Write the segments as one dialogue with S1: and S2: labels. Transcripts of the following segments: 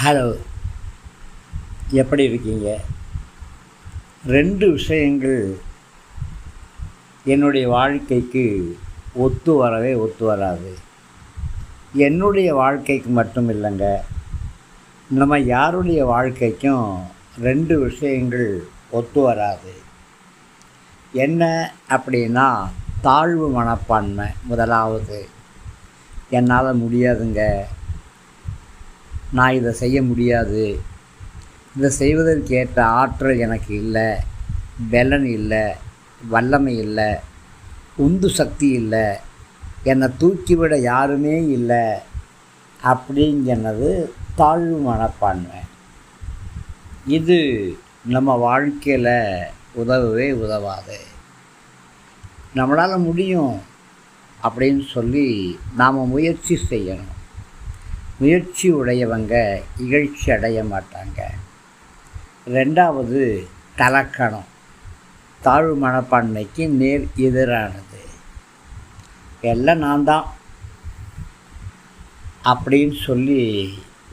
S1: Hello, எப்படி இருக்கீங்க? 2 விஷயங்கள் என்னுடைய வாழ்க்கைக்கு ஒத்து வராது. என்னுடைய வாழ்க்கைக்கு மட்டும் இல்லைங்க, நம்ம யாருடைய வாழ்க்கைக்கும் 2 விஷயங்கள் ஒத்து வராது. என்ன அப்படின்னா, தாழ்வு மனப்பான்மை. முதலாவது, என்னால் முடியாதுங்க, நான் இதை செய்ய முடியாது, இதை செய்வதற்கு ஏற்ற ஆற்றல் எனக்கு இல்லை, பலன் இல்லை, வல்லமை இல்லை, உந்து சக்தி இல்லை, என்னை தூக்கிவிட யாருமே இல்லை அப்படிங்கிறது தாழ்வு மனப்பான்மை. இது நம்ம வாழ்க்கையில் உதவவே உதவாது. நம்மளால் முடியும் அப்படின்னு சொல்லி நாம் முயற்சி செய்யணும். முயற்சி உடையவங்க இகழ்ச்சி அடைய மாட்டாங்க. 2வது, தலக்கணம். தாழ்வு மனப்பான்மைக்கு நேர் எதிரானது. எல்லாம் நான் தான் அப்படின்னு சொல்லி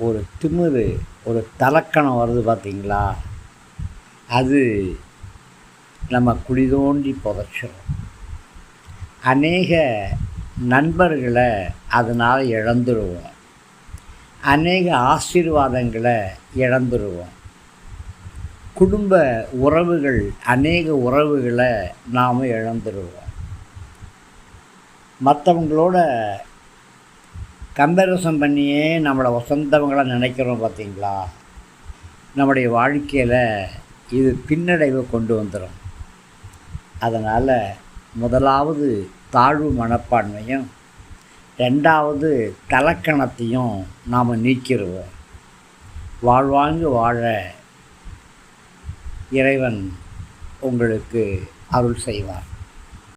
S1: ஒரு திமிரு, ஒரு தலக்கணம் வருது பார்த்திங்களா, அது நம்ம குழி தோண்டி புதைச்சிடும். அநேக நண்பர்களை அதனால் இழந்துடுவோம். அநேக ஆசீர்வாதங்களை இழந்துடுவோம். குடும்ப உறவுகள், அநேக உறவுகளை நாம் இழந்துடுவோம். மற்றவங்களோட கம்பேரிசன் பண்ணியே நம்மளை வசந்தவங்களாக நினைக்கிறோம் பார்த்திங்களா, நம்முடைய வாழ்க்கையில் இது பின்னடைவை கொண்டு வந்துடும். அதனால் முதலாவது தாழ்வு மனப்பான்மையும் 2வது தலக்கணத்தையும் நாம் நீக்கிடுவோம். வாழ்வாங்கு வாழ இறைவன் உங்களுக்கு அருள் செய்வார்.